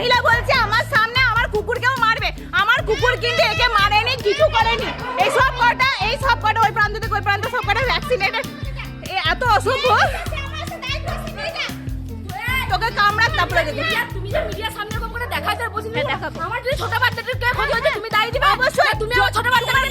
মহিলা বলছে আমার সামনে আমার কুকুরকেও মারবে। আমার কুকুর কিন্তু একে মারেনি, কিছু করেনি। এই সব কটা ওই প্রান্ত থেকে ওই প্রান্ত সব কটা ভ্যাকসিনেটেড। এত অসভ্য, তোকে কামড়াক তারপরে দেখি। তুমি যে মিডিয়ার সামনে এরকম করে দেখাতে বলছিলে, আমার যদি ছোট বাচ্চাটাকে ক্ষতি হচ্ছে তুমি দায়ী দিবে? অবশ্যই, তুমি আমার ছোট বাচ্চাটাকে